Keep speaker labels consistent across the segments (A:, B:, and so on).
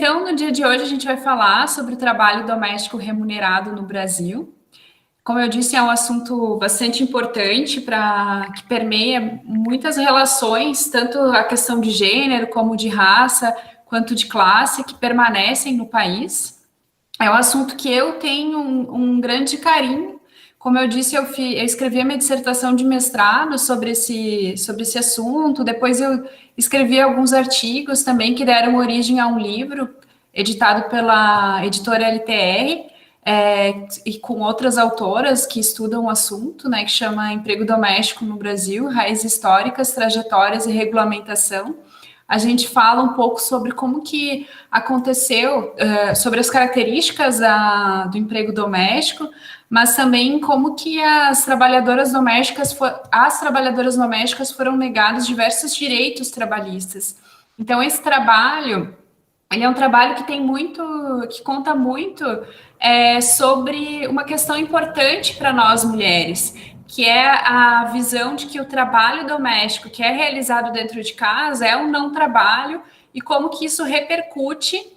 A: Então, no dia de hoje, a gente vai falar sobre o trabalho doméstico remunerado no Brasil. Como eu disse, é um assunto bastante importante que permeia muitas relações, tanto a questão de gênero, como de raça, quanto de classe, que permanecem no país. É um assunto que eu tenho um grande carinho. Como eu disse, eu escrevi a minha dissertação de mestrado sobre esse assunto. Depois eu escrevi alguns artigos também que deram origem a um livro editado pela editora LTR, e com outras autoras que estudam o assunto, né, que chama Emprego Doméstico no Brasil, Raízes Históricas, Trajetórias e Regulamentação. A gente fala um pouco sobre como que aconteceu, sobre as características do emprego doméstico, mas também como que as trabalhadoras domésticas foram negadas diversos direitos trabalhistas. Então, esse trabalho, ele é um trabalho que conta muito sobre uma questão importante para nós mulheres, que é a visão de que o trabalho doméstico que é realizado dentro de casa é um não trabalho e como que isso repercute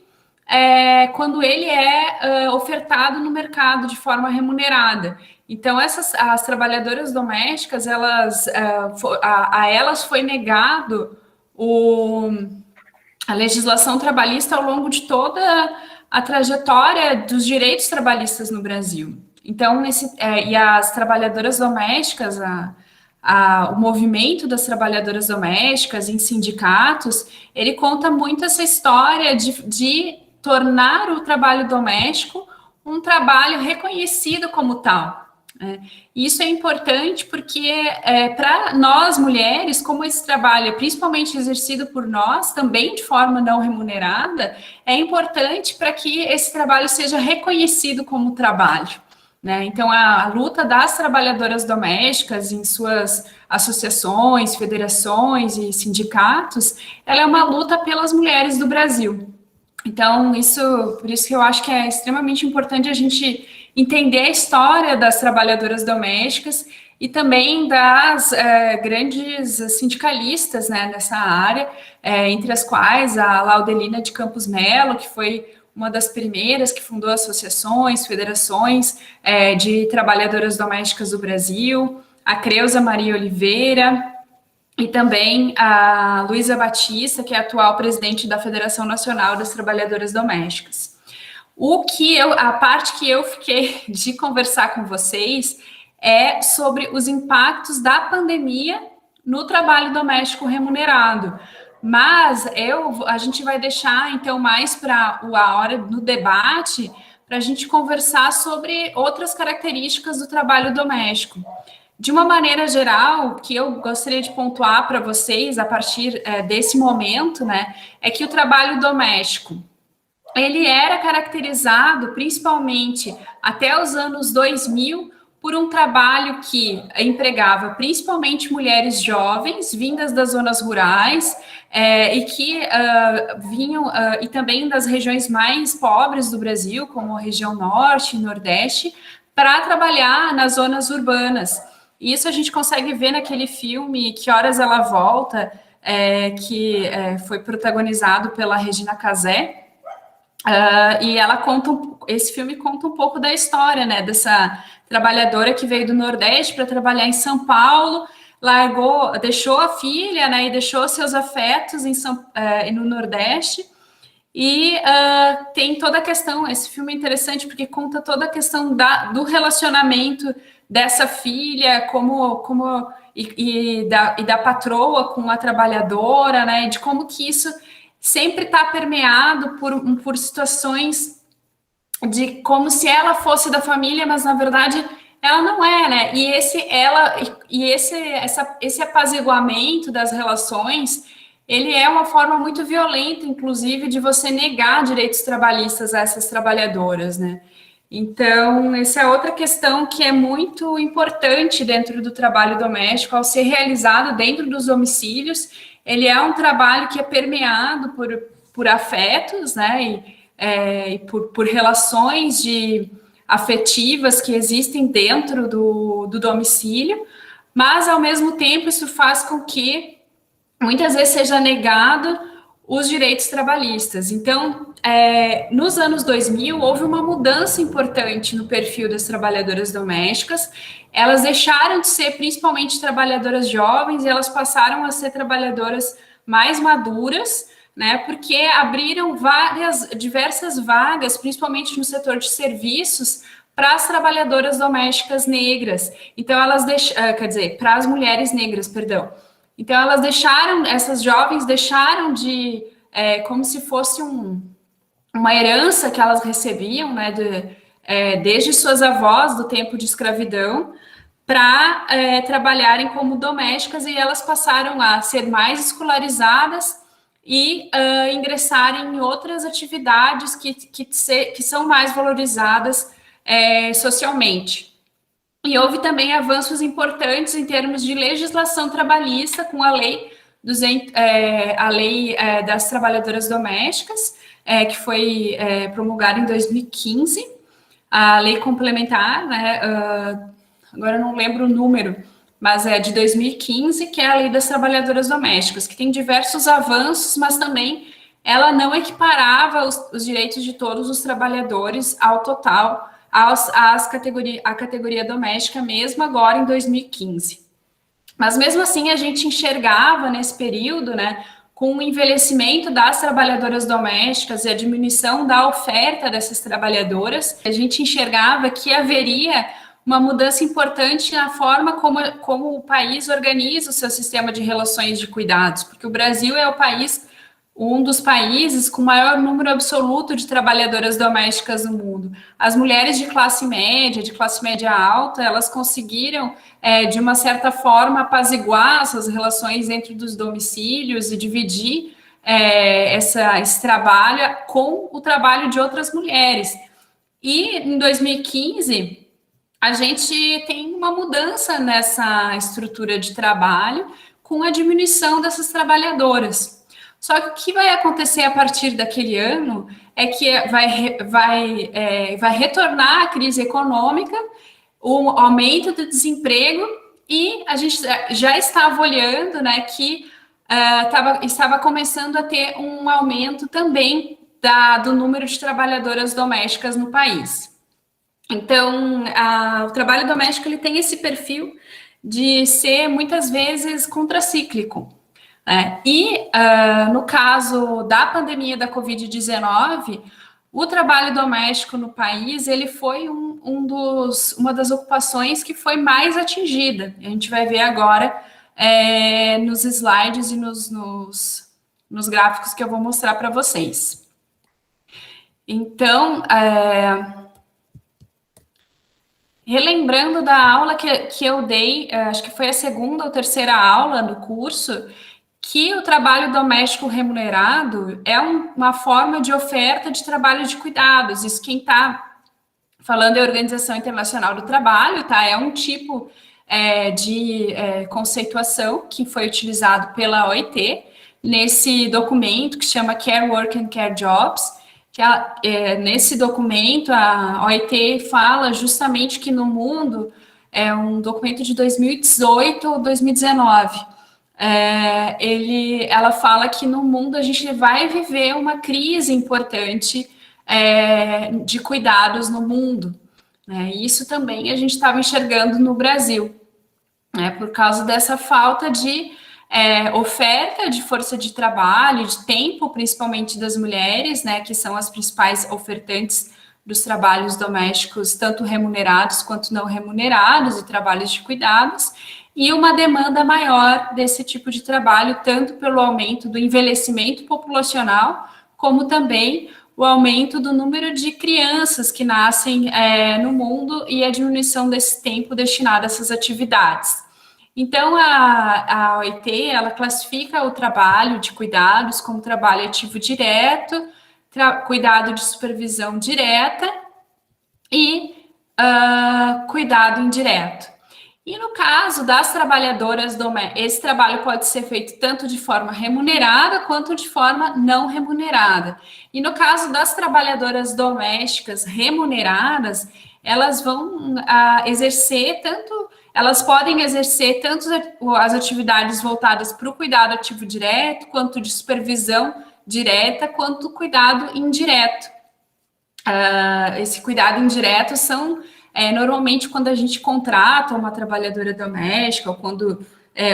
A: quando ele é ofertado no mercado de forma remunerada. Então, as trabalhadoras domésticas, a elas foi negado a legislação trabalhista ao longo de toda a trajetória dos direitos trabalhistas no Brasil. Então, e as trabalhadoras domésticas, o movimento das trabalhadoras domésticas em sindicatos, ele conta muito essa história de tornar o trabalho doméstico um trabalho reconhecido como tal. Isso é importante porque, para nós mulheres, como esse trabalho é principalmente exercido por nós, também de forma não remunerada, é importante para que esse trabalho seja reconhecido como trabalho. Então, a luta das trabalhadoras domésticas em suas associações, federações e sindicatos, ela é uma luta pelas mulheres do Brasil. Então, por isso que eu acho que é extremamente importante a gente entender a história das trabalhadoras domésticas e também das grandes sindicalistas, né, nessa área, entre as quais a Laudelina de Campos Melo, que foi uma das primeiras que fundou associações, federações de trabalhadoras domésticas do Brasil, a Creuza Maria Oliveira, e também a Luísa Batista, que é a atual presidente da Federação Nacional das Trabalhadoras Domésticas. A parte que eu fiquei de conversar com vocês é sobre os impactos da pandemia no trabalho doméstico remunerado. Mas a gente vai deixar, então, mais para a hora do debate, para a gente conversar sobre outras características do trabalho doméstico. De uma maneira geral, o que eu gostaria de pontuar para vocês a partir desse momento, né, é que o trabalho doméstico, ele era caracterizado principalmente até os anos 2000 por um trabalho que empregava principalmente mulheres jovens, vindas das zonas rurais, e que vinham, e também das regiões mais pobres do Brasil, como a região norte e nordeste, para trabalhar nas zonas urbanas. Isso a gente consegue ver naquele filme Que Horas Ela Volta, que foi protagonizado pela Regina Casé, e esse filme conta um pouco da história, né, dessa trabalhadora que veio do Nordeste para trabalhar em São Paulo, deixou a filha, né, e deixou seus afetos no Nordeste. E tem toda a questão, esse filme é interessante porque conta toda a questão do relacionamento dessa filha, e da patroa com a trabalhadora, né? De como que isso sempre está permeado por situações de como se ela fosse da família, mas na verdade ela não é, né? Esse apaziguamento das relações, ele é uma forma muito violenta, inclusive, de você negar direitos trabalhistas a essas trabalhadoras, né? Então, essa é outra questão que é muito importante dentro do trabalho doméstico, ao ser realizado dentro dos domicílios. Ele é um trabalho que é permeado por afetos, né? E por relações afetivas que existem dentro do domicílio, mas, ao mesmo tempo, isso faz com que muitas vezes seja negado os direitos trabalhistas. Então, nos anos 2000, houve uma mudança importante no perfil das trabalhadoras domésticas. Elas deixaram de ser principalmente trabalhadoras jovens e elas passaram a ser trabalhadoras mais maduras, né? Porque abriram diversas vagas, principalmente no setor de serviços, para as trabalhadoras domésticas negras. Então, para as mulheres negras, perdão. Então, essas jovens deixaram de, como se fosse uma herança que elas recebiam, né, desde suas avós, do tempo de escravidão, para trabalharem como domésticas, e elas passaram a ser mais escolarizadas e ingressarem em outras atividades que são mais valorizadas socialmente. E houve também avanços importantes em termos de legislação trabalhista, com a lei, das trabalhadoras domésticas, que foi promulgada em 2015, a lei complementar, né, agora eu não lembro o número, mas é de 2015, que é a lei das trabalhadoras domésticas, que tem diversos avanços, mas também ela não equiparava os direitos de todos os trabalhadores ao total, a categoria doméstica, mesmo agora em 2015. Mas mesmo assim a gente enxergava nesse período, né, com o envelhecimento das trabalhadoras domésticas e a diminuição da oferta dessas trabalhadoras, a gente enxergava que haveria uma mudança importante na forma como o país organiza o seu sistema de relações de cuidados, porque o Brasil é um dos países com maior número absoluto de trabalhadoras domésticas no mundo. As mulheres de classe média alta, elas conseguiram, de uma certa forma, apaziguar essas relações dentro dos domicílios e dividir esse trabalho com o trabalho de outras mulheres. E em 2015, a gente tem uma mudança nessa estrutura de trabalho com a diminuição dessas trabalhadoras. Só que o que vai acontecer a partir daquele ano é que vai retornar a crise econômica, o aumento do desemprego, e a gente já estava olhando, né, que estava começando a ter um aumento também do número de trabalhadoras domésticas no país. Então, o trabalho doméstico ele tem esse perfil de ser muitas vezes contracíclico. No caso da pandemia da Covid-19, o trabalho doméstico no país ele foi uma das ocupações que foi mais atingida. A gente vai ver agora nos slides e nos gráficos que eu vou mostrar para vocês. Então, relembrando da aula que eu dei, acho que foi a segunda ou terceira aula do curso, que o trabalho doméstico remunerado é uma forma de oferta de trabalho de cuidados. Isso quem está falando é a Organização Internacional do Trabalho, tá? É um tipo de conceituação que foi utilizado pela OIT nesse documento que se chama Care Work and Care Jobs, nesse documento a OIT fala justamente que no mundo, é um documento de 2018 ou 2019, ela fala que no mundo a gente vai viver uma crise importante de cuidados no mundo, né? E isso também a gente estava enxergando no Brasil, né, por causa dessa falta de oferta de força de trabalho, de tempo, principalmente das mulheres, né, que são as principais ofertantes dos trabalhos domésticos, tanto remunerados quanto não remunerados, e trabalhos de cuidados, e uma demanda maior desse tipo de trabalho, tanto pelo aumento do envelhecimento populacional, como também o aumento do número de crianças que nascem no mundo e a diminuição desse tempo destinado a essas atividades. Então, a OIT, ela classifica o trabalho de cuidados como trabalho ativo direto, cuidado de supervisão direta e cuidado indireto. E no caso das trabalhadoras domésticas, esse trabalho pode ser feito tanto de forma remunerada quanto de forma não remunerada. E no caso das trabalhadoras domésticas remuneradas, elas vão elas podem exercer tanto as atividades voltadas para o cuidado ativo direto, quanto de supervisão direta quanto cuidado indireto. Esse cuidado indireto são normalmente quando a gente contrata uma trabalhadora doméstica, ou quando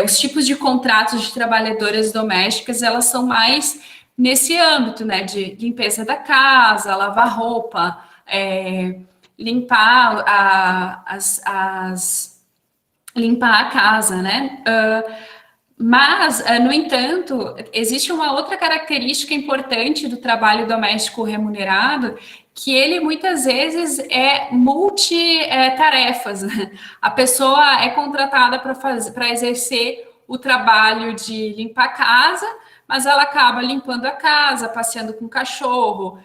A: os tipos de contratos de trabalhadoras domésticas, elas são mais nesse âmbito, né, de limpeza da casa, lavar roupa, limpar limpar a casa, né? Mas, no entanto, existe uma outra característica importante do trabalho doméstico remunerado, que ele muitas vezes é multitarefas. A pessoa é contratada para exercer o trabalho de limpar a casa, mas ela acaba limpando a casa, passeando com o cachorro,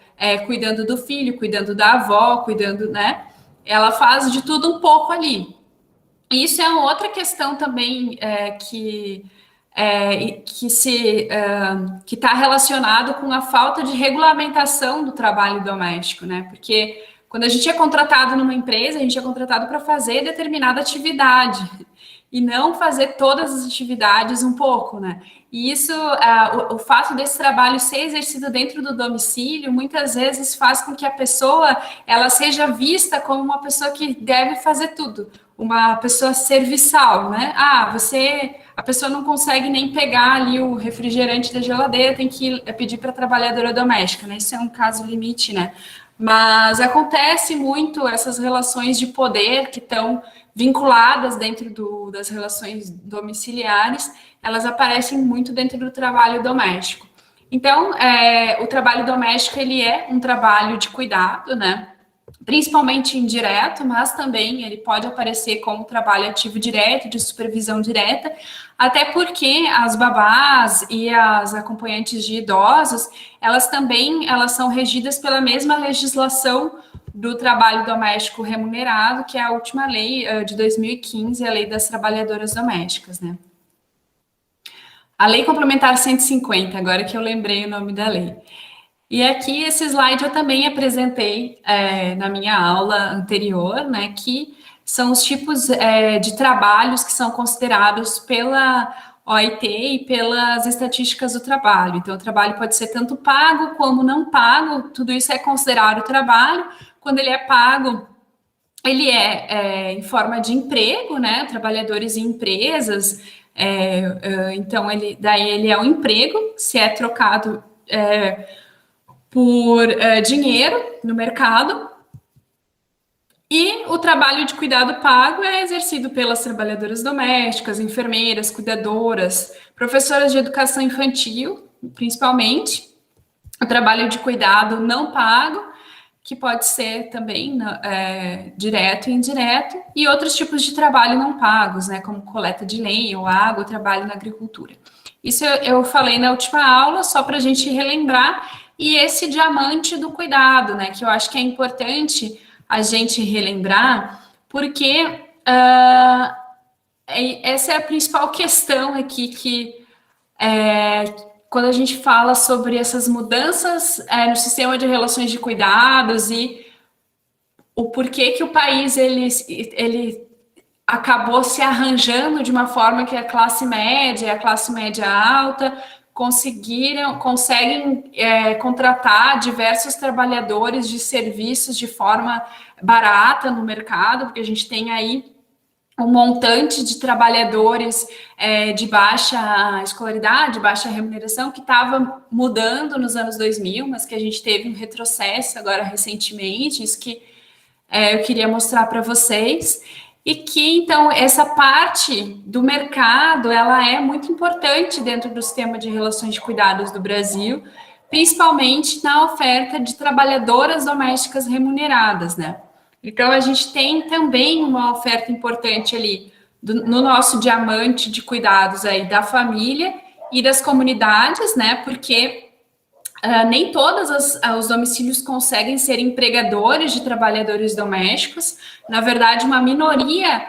A: cuidando do filho, cuidando da avó, cuidando, né? Ela faz de tudo um pouco ali. Isso é uma outra questão também que está relacionado com a falta de regulamentação do trabalho doméstico, né? Porque quando a gente é contratado numa empresa, a gente é contratado para fazer determinada atividade e não fazer todas as atividades um pouco, né? E isso, o fato desse trabalho ser exercido dentro do domicílio, muitas vezes faz com que a pessoa ela seja vista como uma pessoa que deve fazer tudo, uma pessoa serviçal, né? A pessoa não consegue nem pegar ali o refrigerante da geladeira, tem que pedir para a trabalhadora doméstica, né? Isso é um caso limite, né? Mas acontece muito essas relações de poder que estão vinculadas dentro das relações domiciliares, elas aparecem muito dentro do trabalho doméstico. Então, o trabalho doméstico, ele é um trabalho de cuidado, né? Principalmente indireto, mas também ele pode aparecer como trabalho ativo direto, de supervisão direta, até porque as babás e as acompanhantes de idosos, elas são regidas pela mesma legislação do trabalho doméstico remunerado, que é a última lei de 2015, a Lei das Trabalhadoras Domésticas, né? A Lei Complementar 150, agora que eu lembrei o nome da lei. E aqui, esse slide eu também apresentei na minha aula anterior, né, que são os tipos de trabalhos que são considerados pela OIT e pelas estatísticas do trabalho. Então, o trabalho pode ser tanto pago como não pago, tudo isso é considerado trabalho. Quando ele é pago, ele em forma de emprego, né, trabalhadores em empresas, então, ele é um emprego, se é trocado por dinheiro no mercado, e o trabalho de cuidado pago é exercido pelas trabalhadoras domésticas, enfermeiras, cuidadoras, professoras de educação infantil, principalmente. O trabalho de cuidado não pago, que pode ser também direto e indireto, e outros tipos de trabalho não pagos, né, como coleta de lenha ou água, trabalho na agricultura. Isso eu falei na última aula, só para a gente relembrar, e esse diamante do cuidado, né, que eu acho que é importante a gente relembrar, porque essa é a principal questão aqui quando a gente fala sobre essas mudanças no sistema de relações de cuidados e o porquê que o país ele acabou se arranjando de uma forma que a classe média e a classe média alta conseguem contratar diversos trabalhadores de serviços de forma barata no mercado, porque a gente tem aí um montante de trabalhadores de baixa escolaridade, baixa remuneração, que estava mudando nos anos 2000, mas que a gente teve um retrocesso agora recentemente, isso que eu queria mostrar para vocês, e que, então, essa parte do mercado, ela é muito importante dentro do sistema de relações de cuidados do Brasil, principalmente na oferta de trabalhadoras domésticas remuneradas, né? Então, a gente tem também uma oferta importante ali no nosso diamante de cuidados aí da família e das comunidades, né? Porque nem todos os domicílios conseguem ser empregadores de trabalhadores domésticos. Na verdade, uma minoria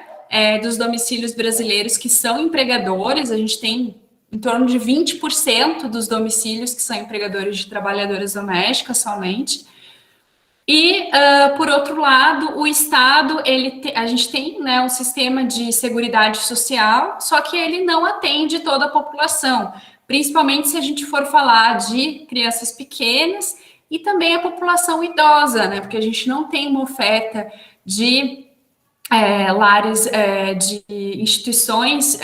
A: dos domicílios brasileiros que são empregadores, a gente tem em torno de 20% dos domicílios que são empregadores de trabalhadoras domésticas somente. E, por outro lado, o Estado, a gente tem, né, um sistema de seguridade social, só que ele não atende toda a população. principalmente se a gente for falar de crianças pequenas e também a população idosa, né? Porque a gente não tem uma oferta de lares de instituições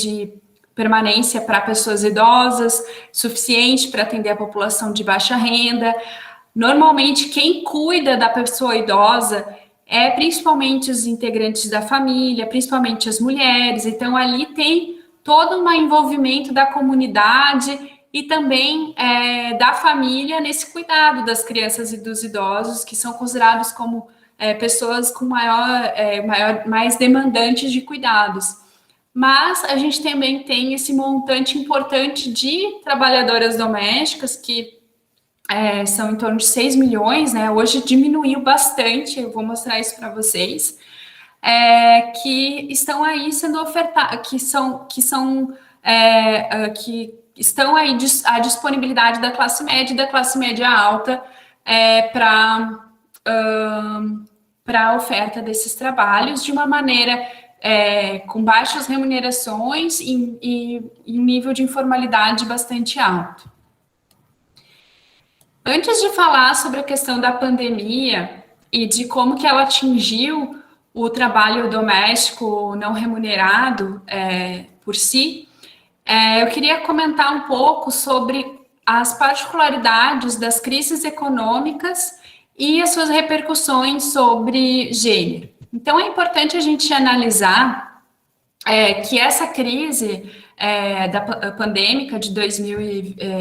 A: de permanência para pessoas idosas, suficiente para atender a população de baixa renda. Normalmente, quem cuida da pessoa idosa é principalmente os integrantes da família, principalmente as mulheres. Então, ali tem todo um envolvimento da comunidade e também da família nesse cuidado das crianças e dos idosos, que são considerados como pessoas com mais demandantes de cuidados. Mas a gente também tem esse montante importante de trabalhadoras domésticas, que são em torno de 6 milhões, né? Hoje diminuiu bastante, eu vou mostrar isso para vocês, que estão aí sendo ofertadas, que estão aí à disponibilidade da classe média e da classe média alta para a oferta desses trabalhos de uma maneira com baixas remunerações e um nível de informalidade bastante alto. Antes de falar sobre a questão da pandemia e de como que ela atingiu o trabalho doméstico não remunerado por si, eu queria comentar um pouco sobre as particularidades das crises econômicas e as suas repercussões sobre gênero. Então, é importante a gente analisar que essa crise da pandêmica de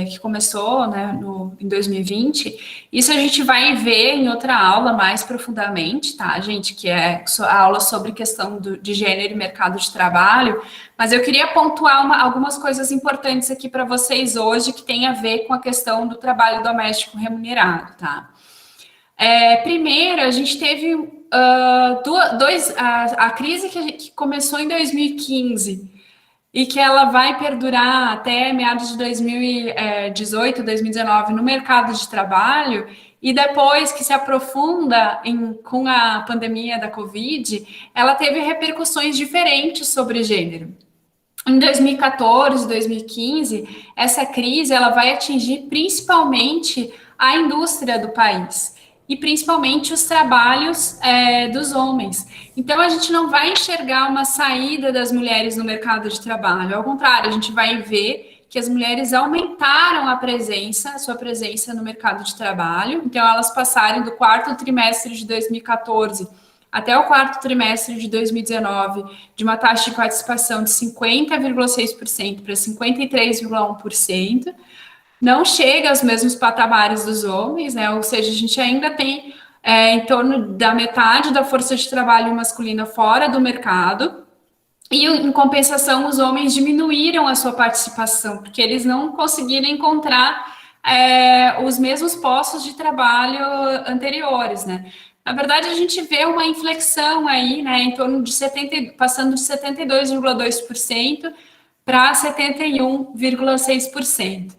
A: que começou, né, em 2020, isso a gente vai ver em outra aula mais profundamente, tá, gente, que é a aula sobre questão de gênero e mercado de trabalho, mas eu queria pontuar algumas coisas importantes aqui para vocês hoje que tem a ver com a questão do trabalho doméstico remunerado, tá? Primeiro, a gente teve a crise que começou em 2015 e que ela vai perdurar até meados de 2018, 2019 no mercado de trabalho, e depois que se aprofunda com a pandemia da Covid, ela teve repercussões diferentes sobre gênero. Em 2014, 2015, essa crise ela vai atingir principalmente a indústria do país e principalmente os trabalhos dos homens. Então, a gente não vai enxergar uma saída das mulheres no mercado de trabalho. Ao contrário, a gente vai ver que as mulheres aumentaram a sua presença no mercado de trabalho. Então, elas passaram do quarto trimestre de 2014 até o quarto trimestre de 2019, de uma taxa de participação de 50,6% para 53,1%. Não chega aos mesmos patamares dos homens, né? Ou seja, a gente ainda tem em torno da metade da força de trabalho masculina fora do mercado, e em compensação os homens diminuíram a sua participação, porque eles não conseguiram encontrar os mesmos postos de trabalho anteriores, né? Na verdade, a gente vê uma inflexão aí, né, em torno de passando de 72,2% para 71,6%.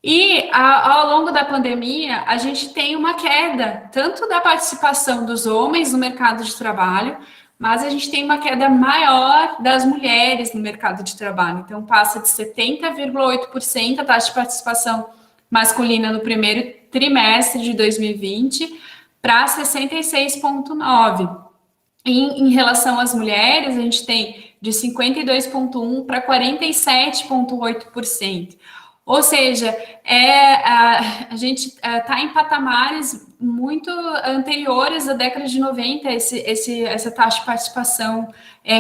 A: E ao longo da pandemia, a gente tem uma queda tanto da participação dos homens no mercado de trabalho, mas a gente tem uma queda maior das mulheres no mercado de trabalho. Então, passa de 70,8% a taxa de participação masculina no primeiro trimestre de 2020 para 66,9%. Em relação às mulheres, a gente tem de 52,1% para 47,8%. Ou seja, a gente está em patamares muito anteriores à década de 90, essa taxa de participação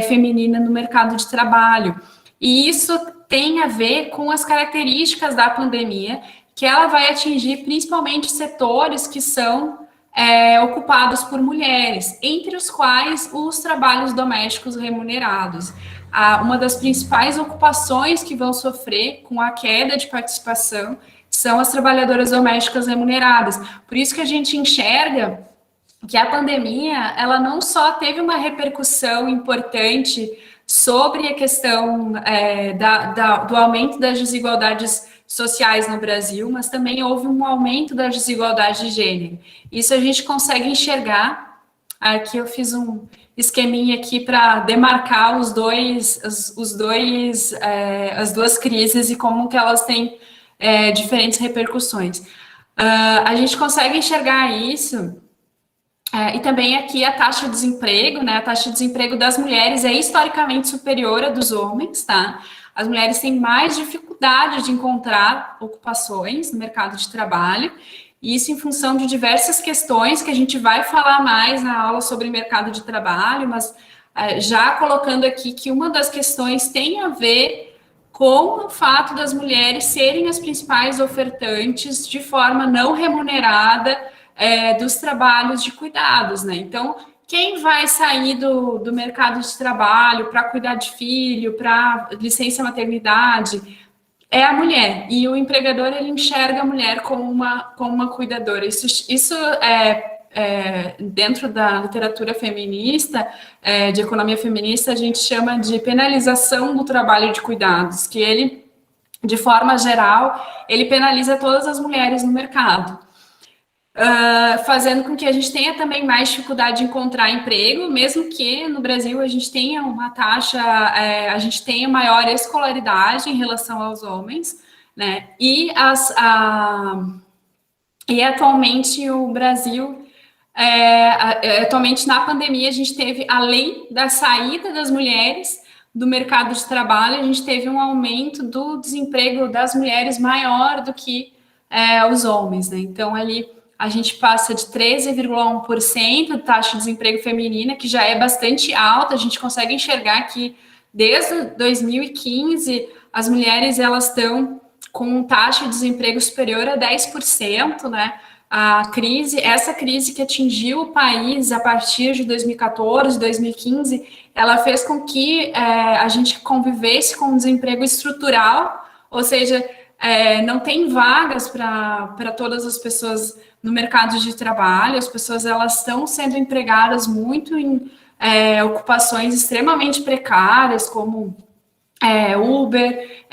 A: feminina no mercado de trabalho. E isso tem a ver com as características da pandemia, que ela vai atingir principalmente setores que são ocupados por mulheres, entre os quais os trabalhos domésticos remunerados. Uma das principais ocupações que vão sofrer com a queda de participação são as trabalhadoras domésticas remuneradas. Por isso que a gente enxerga que a pandemia, ela não só teve uma repercussão importante sobre a questão do aumento das desigualdades sociais no Brasil, mas também houve um aumento das desigualdades de gênero. Isso a gente consegue enxergar Aqui eu fiz um esqueminha aqui para demarcar as duas crises e como que elas têm diferentes repercussões. A gente consegue enxergar isso. E também aqui a taxa de desemprego, né? A taxa de desemprego das mulheres é historicamente superior à dos homens, tá? As mulheres têm mais dificuldade de encontrar ocupações no mercado de trabalho, e isso em função de diversas questões que a gente vai falar mais na aula sobre mercado de trabalho, mas já colocando aqui que uma das questões tem a ver com o fato das mulheres serem as principais ofertantes de forma não remunerada dos trabalhos de cuidados, né? Então, quem vai sair do mercado de trabalho para cuidar de filho, para licença maternidade, é a mulher. E o empregador, ele enxerga a mulher como uma cuidadora. Isso dentro da literatura feminista, de economia feminista, a gente chama de penalização do trabalho de cuidados, que ele, de forma geral, ele penaliza todas as mulheres no mercado. Fazendo com que a gente tenha também mais dificuldade de encontrar emprego, mesmo que no Brasil a gente tenha uma taxa, a gente tenha maior escolaridade em relação aos homens, né? E atualmente o Brasil, atualmente na pandemia, a gente teve, além da saída das mulheres do mercado de trabalho, a gente teve um aumento do desemprego das mulheres maior do que os homens, né? Então, ali a gente passa de 13,1% de taxa de desemprego feminina, que já é bastante alta. A gente consegue enxergar que desde 2015 as mulheres elas estão com taxa de desemprego superior a 10%, né? Essa crise que atingiu o país a partir de 2014, 2015, ela fez com que a gente convivesse com um desemprego estrutural, ou seja, não tem vagas para todas as pessoas no mercado de trabalho. As pessoas elas estão sendo empregadas muito em ocupações extremamente precárias, como Uber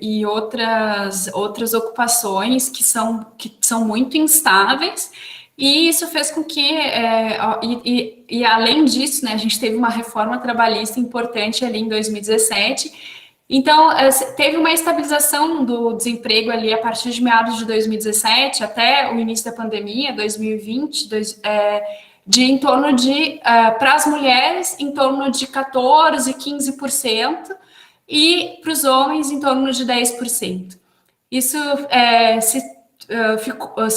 A: e outras ocupações que são muito instáveis. E isso fez com que, além disso, né, a gente teve uma reforma trabalhista importante ali em 2017. Então, teve uma estabilização do desemprego ali a partir de meados de 2017 até o início da pandemia, 2020, de em torno de, para as mulheres, em torno de 14%, 15%, e para os homens, em torno de 10%. Isso se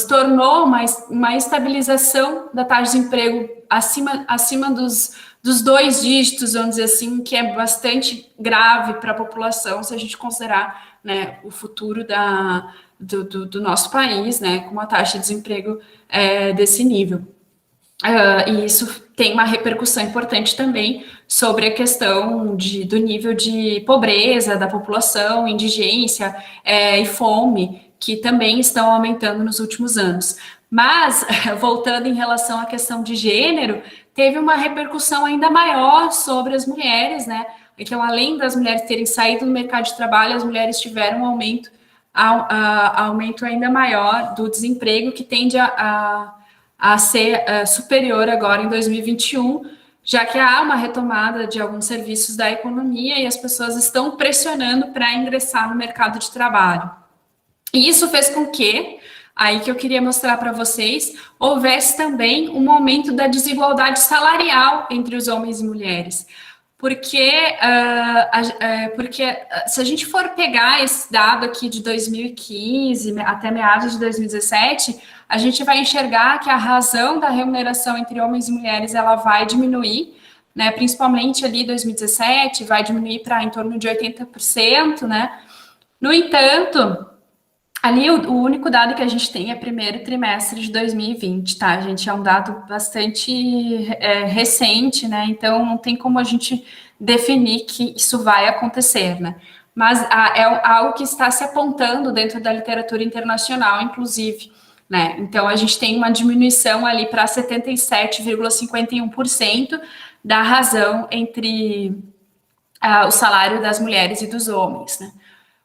A: tornou uma estabilização da taxa de desemprego acima dos 2 dígitos, vamos dizer assim, que é bastante grave para a população, se a gente considerar, né, o futuro do nosso país, né, com uma taxa de desemprego desse nível. E isso tem uma repercussão importante também sobre a questão do nível de pobreza da população, indigência e fome, que também estão aumentando nos últimos anos. Mas, voltando em relação à questão de gênero, teve uma repercussão ainda maior sobre as mulheres, né? Então, além das mulheres terem saído do mercado de trabalho, as mulheres tiveram um aumento ainda maior do desemprego, que tende a ser superior agora em 2021, já que há uma retomada de alguns serviços da economia e as pessoas estão pressionando para ingressar no mercado de trabalho. E isso fez com que, aí que eu queria mostrar para vocês, houvesse também um aumento da desigualdade salarial entre os homens e mulheres. Porque se a gente for pegar esse dado aqui de 2015 até meados de 2017, a gente vai enxergar que a razão da remuneração entre homens e mulheres ela vai diminuir, né? Principalmente ali 2017, vai diminuir para em torno de 80%, né? No entanto, ali o único dado que a gente tem é primeiro trimestre de 2020, tá, gente? É um dado bastante recente, né? Então não tem como a gente definir que isso vai acontecer, né? Mas é algo que está se apontando dentro da literatura internacional, inclusive, né? Então a gente tem uma diminuição ali para 77,51% da razão entre o salário das mulheres e dos homens, né?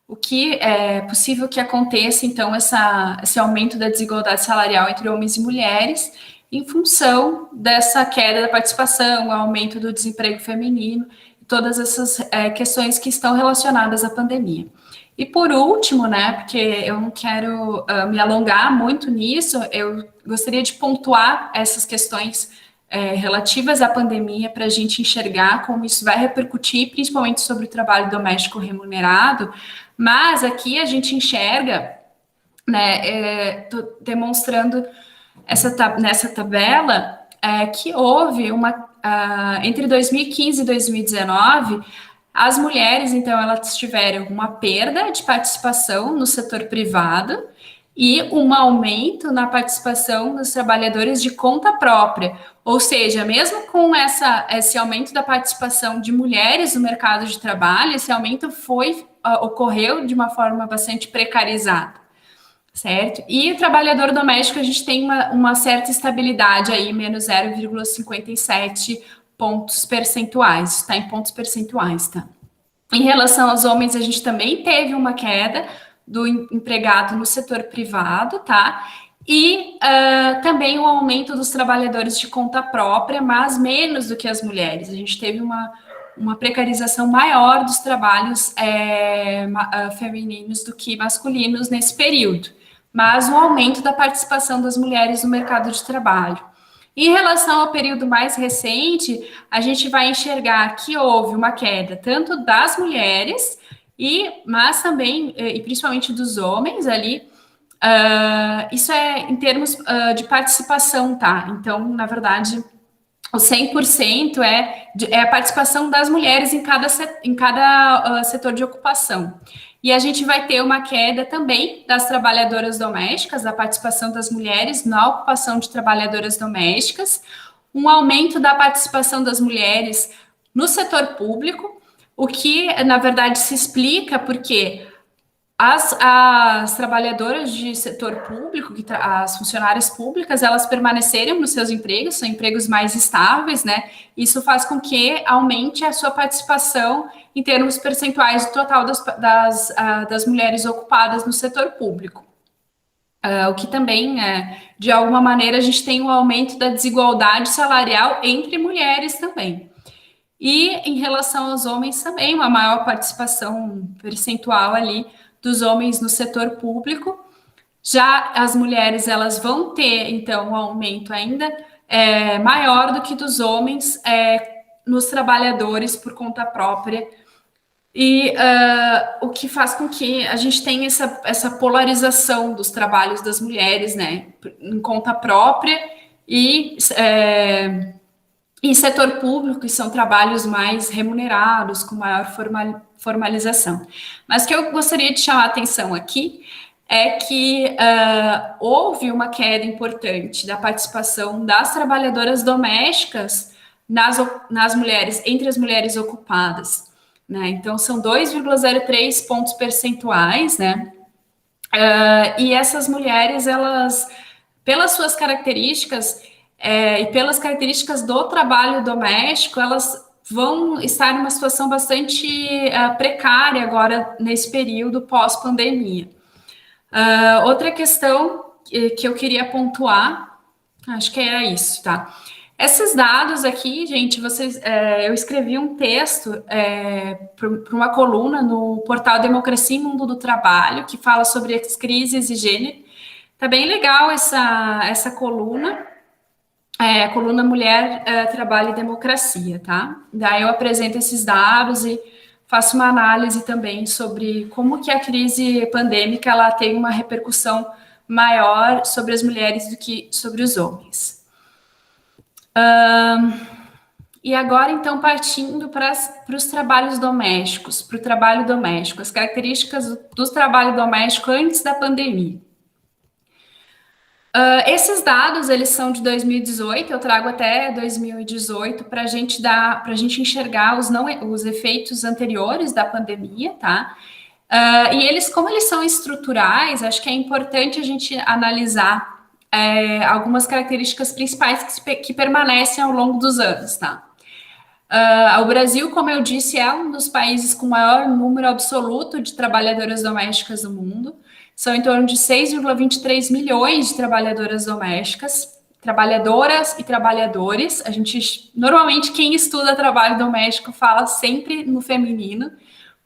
A: O que é possível que aconteça, então, esse aumento da desigualdade salarial entre homens e mulheres, em função dessa queda da participação, o aumento do desemprego feminino, todas essas questões que estão relacionadas à pandemia. E por último, né, porque eu não quero me alongar muito nisso, eu gostaria de pontuar essas questões relativas à pandemia para a gente enxergar como isso vai repercutir, principalmente sobre o trabalho doméstico remunerado, mas aqui a gente enxerga, né, demonstrando nessa tabela que houve entre 2015 e 2019, as mulheres, então, elas tiveram uma perda de participação no setor privado e um aumento na participação dos trabalhadores de conta própria. Ou seja, mesmo com esse aumento da participação de mulheres no mercado de trabalho, esse aumento ocorreu de uma forma bastante precarizada. Certo? E o trabalhador doméstico, a gente tem uma certa estabilidade aí, menos 0,57 pontos percentuais, está em pontos percentuais, tá? Em relação aos homens, a gente também teve uma queda do empregado no setor privado, tá? E também o aumento dos trabalhadores de conta própria, mas menos do que as mulheres. A gente teve uma precarização maior dos trabalhos femininos do que masculinos nesse período, mas um aumento da participação das mulheres no mercado de trabalho. Em relação ao período mais recente, a gente vai enxergar que houve uma queda tanto das mulheres, mas também, e principalmente dos homens ali. Isso é em termos de participação, tá? Então, na verdade, o 100% é a participação das mulheres em cada setor de ocupação. E a gente vai ter uma queda também das trabalhadoras domésticas, da participação das mulheres na ocupação de trabalhadoras domésticas, um aumento da participação das mulheres no setor público, o que, na verdade, se explica porque as trabalhadoras de setor público, as funcionárias públicas, elas permaneceram nos seus empregos, são empregos mais estáveis, né? Isso faz com que aumente a sua participação em termos percentuais do total das mulheres ocupadas no setor público. O que também, de alguma maneira, a gente tem um aumento da desigualdade salarial entre mulheres também. E em relação aos homens também, uma maior participação percentual ali dos homens no setor público. Já as mulheres, elas vão ter, então, um aumento ainda maior do que dos homens nos trabalhadores por conta própria. E o que faz com que a gente tenha essa polarização dos trabalhos das mulheres, né, em conta própria e em setor público, que são trabalhos mais remunerados, com maior formalização. Mas o que eu gostaria de chamar a atenção aqui é que houve uma queda importante da participação das trabalhadoras domésticas nas mulheres, entre as mulheres ocupadas, né? Então, são 2,03 pontos percentuais, né? E essas mulheres, elas, pelas suas características, e pelas características do trabalho doméstico, elas vão estar numa situação bastante precária agora nesse período pós-pandemia. Outra questão que eu queria pontuar, acho que era isso, tá? Esses dados aqui, gente, eu escrevi um texto para uma coluna no portal Democracia e Mundo do Trabalho, que fala sobre as crises e gênero. Tá bem legal essa coluna. A coluna Mulher, Trabalho e Democracia, tá? Daí eu apresento esses dados e faço uma análise também sobre como que a crise pandêmica ela tem uma repercussão maior sobre as mulheres do que sobre os homens. E agora, então, partindo para os trabalhos domésticos, para o trabalho doméstico, as características do trabalho doméstico antes da pandemia. Esses dados, eles são de 2018, eu trago até 2018 para a gente enxergar os efeitos anteriores da pandemia, tá? E como eles são estruturais, acho que é importante a gente analisar algumas características principais que permanecem ao longo dos anos, tá? O Brasil, como eu disse, é um dos países com maior número absoluto de trabalhadoras domésticas do mundo. São em torno de 6,23 milhões de trabalhadoras domésticas. trabalhadoras e trabalhadores. A gente, normalmente, quem estuda trabalho doméstico fala sempre no feminino,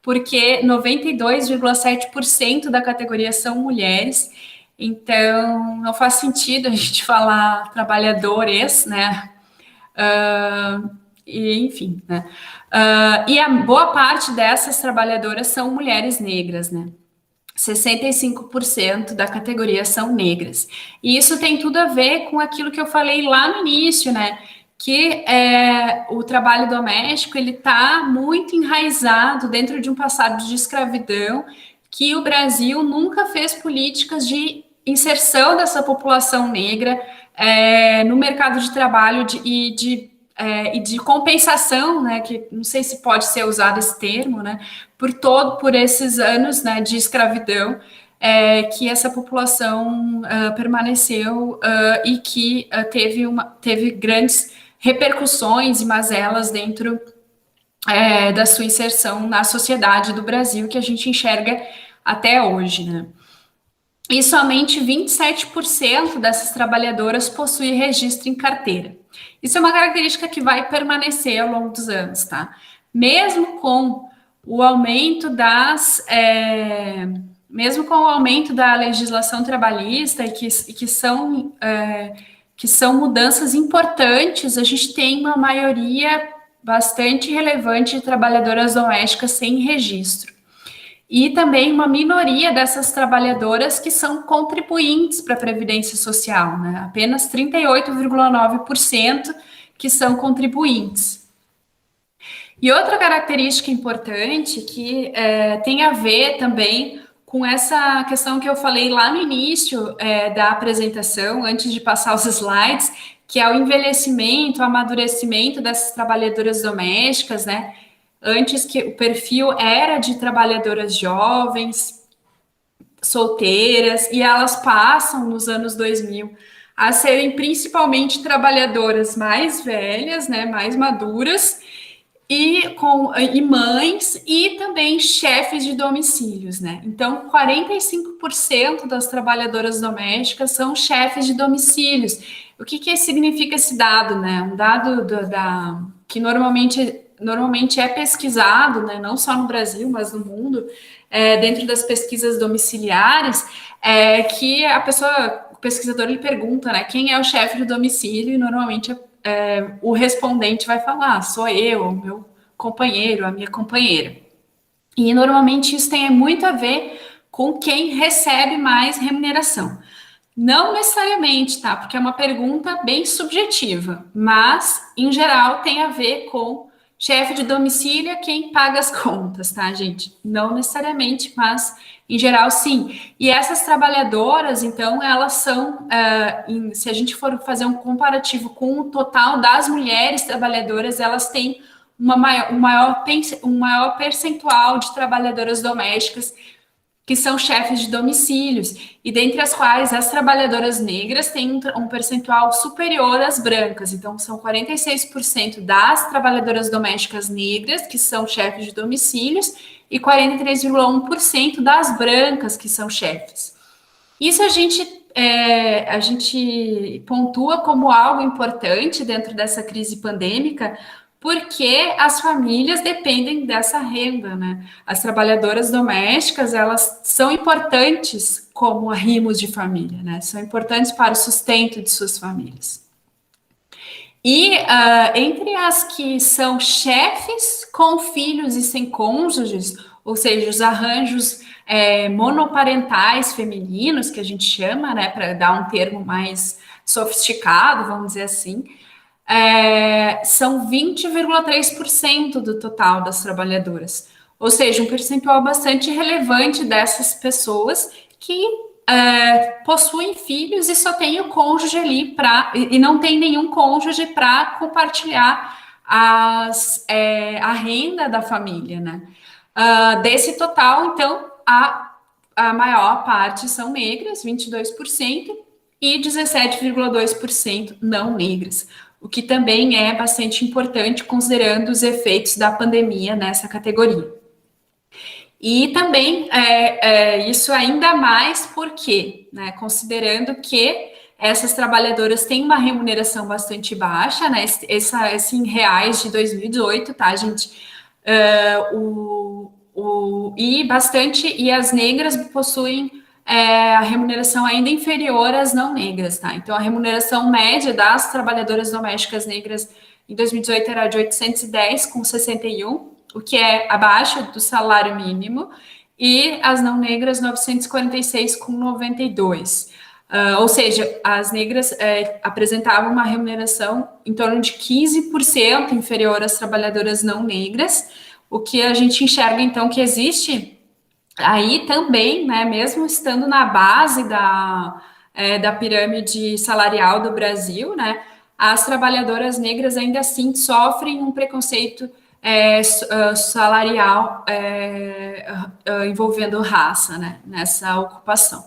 A: porque 92,7% da categoria são mulheres, então não faz sentido a gente falar trabalhadores, né? Enfim, né? E a boa parte dessas trabalhadoras são mulheres negras, né? 65% da categoria são negras. E isso tem tudo a ver com aquilo que eu falei lá no início, né? Que o trabalho doméstico ele está muito enraizado dentro de um passado de escravidão, que o Brasil nunca fez políticas de inserção dessa população negra no mercado de trabalho e de compensação, né, que não sei se pode ser usado esse termo, né, por esses anos, né, de escravidão, que essa população permaneceu e que teve grandes repercussões e mazelas dentro da sua inserção na sociedade do Brasil, que a gente enxerga até hoje, né. E somente 27% dessas trabalhadoras possuem registro em carteira. Isso é uma característica que vai permanecer ao longo dos anos, tá? Mesmo com o aumento mesmo com o aumento da legislação trabalhista e que são mudanças importantes, a gente tem uma maioria bastante relevante de trabalhadoras domésticas sem registro. E também uma minoria dessas trabalhadoras que são contribuintes para a Previdência Social, né? Apenas 38,9% que são contribuintes. E outra característica importante que tem a ver também com essa questão que eu falei lá no início da apresentação, antes de passar os slides, que é o envelhecimento, o amadurecimento dessas trabalhadoras domésticas, né? Antes que o perfil era de trabalhadoras jovens, solteiras, e elas passam nos anos 2000 a serem principalmente trabalhadoras mais velhas, né, mais maduras, e mães e também chefes de domicílios, né? Então, 45% das trabalhadoras domésticas são chefes de domicílios. O que significa esse dado, né? Um dado que normalmente é pesquisado, né, não só no Brasil, mas no mundo, dentro das pesquisas domiciliares, que o pesquisador lhe pergunta, né, quem é o chefe do domicílio, e normalmente o respondente vai falar, sou eu, o meu companheiro, a minha companheira. E normalmente isso tem muito a ver com quem recebe mais remuneração. Não necessariamente, tá? Porque é uma pergunta bem subjetiva, mas, em geral, tem a ver com chefe de domicílio é quem paga as contas, tá, gente? Não necessariamente, mas em geral, sim. E essas trabalhadoras, então, elas são, se a gente for fazer um comparativo com o total das mulheres trabalhadoras, elas têm um maior percentual de trabalhadoras domésticas que são chefes de domicílios, e dentre as quais as trabalhadoras negras têm um percentual superior às brancas. Então, são 46% das trabalhadoras domésticas negras que são chefes de domicílios e 43,1% das brancas que são chefes. Isso a gente pontua como algo importante dentro dessa crise pandêmica, porque as famílias dependem dessa renda, né? As trabalhadoras domésticas, elas são importantes como arrimos de família, né? São importantes para o sustento de suas famílias. E entre as que são chefes com filhos e sem cônjuges, ou seja, os arranjos monoparentais femininos, que a gente chama, né, para dar um termo mais sofisticado, vamos dizer assim, são 20,3% do total das trabalhadoras. Ou seja, um percentual bastante relevante dessas pessoas que possuem filhos e só tem o cônjuge ali e não tem nenhum cônjuge para compartilhar a renda da família, né? Desse total, então, a maior parte são negras, 22%, e 17,2% não negras, o que também é bastante importante considerando os efeitos da pandemia nessa categoria. E também isso ainda mais porque, né, considerando que essas trabalhadoras têm uma remuneração bastante baixa, né? Esse em reais de 2018, tá, gente? E as negras possuem a remuneração ainda inferior às não negras, tá? Então, a remuneração média das trabalhadoras domésticas negras em 2018 era de 810,61, o que é abaixo do salário mínimo, e as não negras 946,92. Ou seja, as negras apresentavam uma remuneração em torno de 15% inferior às trabalhadoras não negras, o que a gente enxerga, então, que existe aí também, né, mesmo estando na base da pirâmide salarial do Brasil, né, as trabalhadoras negras ainda assim sofrem um preconceito salarial envolvendo raça, né, nessa ocupação.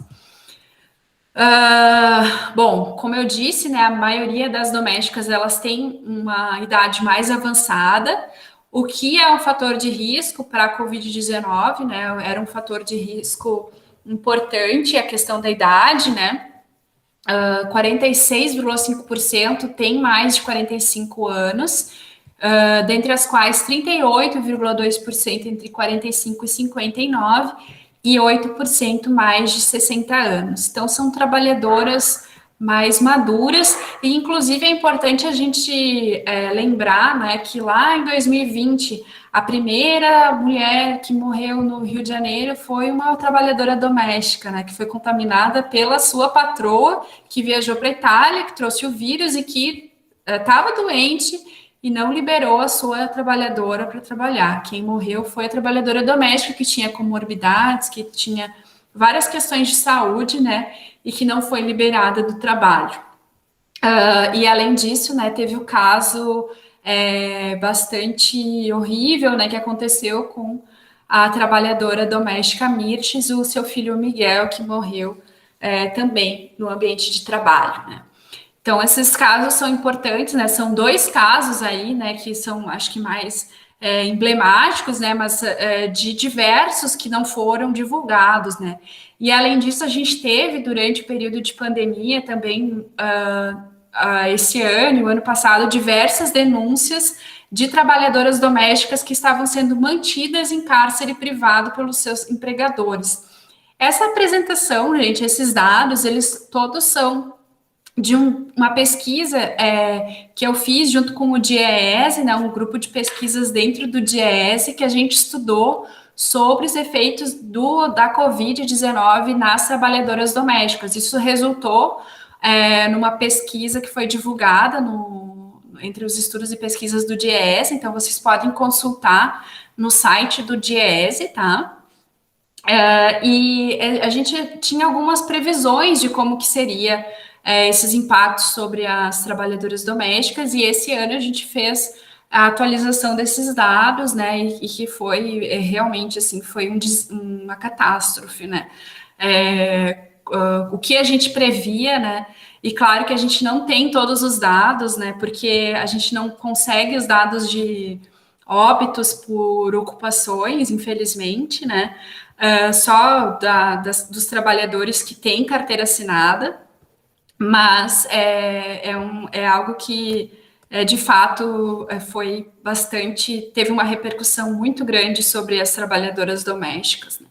A: Bom, como eu disse, né, a maioria das domésticas elas têm uma idade mais avançada, o que é um fator de risco para a Covid-19, né? Era um fator de risco importante a questão da idade, né? 46,5% tem mais de 45 anos, dentre as quais 38,2% entre 45 e 59 e 8% mais de 60 anos. Então, são trabalhadoras mais maduras, e inclusive é importante a gente lembrar, né, que lá em 2020, a primeira mulher que morreu no Rio de Janeiro foi uma trabalhadora doméstica, né, que foi contaminada pela sua patroa, que viajou para a Itália, que trouxe o vírus e que estava doente e não liberou a sua trabalhadora para trabalhar. Quem morreu foi a trabalhadora doméstica, que tinha comorbidades, que tinha várias questões de saúde, né, e que não foi liberada do trabalho. E além disso, né, teve o caso bastante horrível, né, que aconteceu com a trabalhadora doméstica Mirtes, o seu filho Miguel, que morreu também no ambiente de trabalho, né. Então, esses casos são importantes, né? São dois casos aí, né, que são, acho que mais emblemáticos, né, mas de diversos que não foram divulgados, né. E, além disso, a gente teve, durante o período de pandemia, também, esse ano, o ano passado, diversas denúncias de trabalhadoras domésticas que estavam sendo mantidas em cárcere privado pelos seus empregadores. Essa apresentação, gente, esses dados, eles todos são de uma pesquisa que eu fiz junto com o DIEESE, né, um grupo de pesquisas dentro do DIEESE, que a gente estudou sobre os efeitos da Covid-19 nas trabalhadoras domésticas. Isso resultou numa pesquisa que foi divulgada entre os estudos e pesquisas do DIEESE, então vocês podem consultar no site do DIEESE, tá? E a gente tinha algumas previsões de como que seria esses impactos sobre as trabalhadoras domésticas, e esse ano a gente fez a atualização desses dados, né, e que foi realmente, assim, foi uma catástrofe, né, o que a gente previa, né, e claro que a gente não tem todos os dados, né, porque a gente não consegue os dados de óbitos por ocupações, infelizmente, né, só dos trabalhadores que têm carteira assinada, mas é algo que, de fato, teve uma repercussão muito grande sobre as trabalhadoras domésticas, né?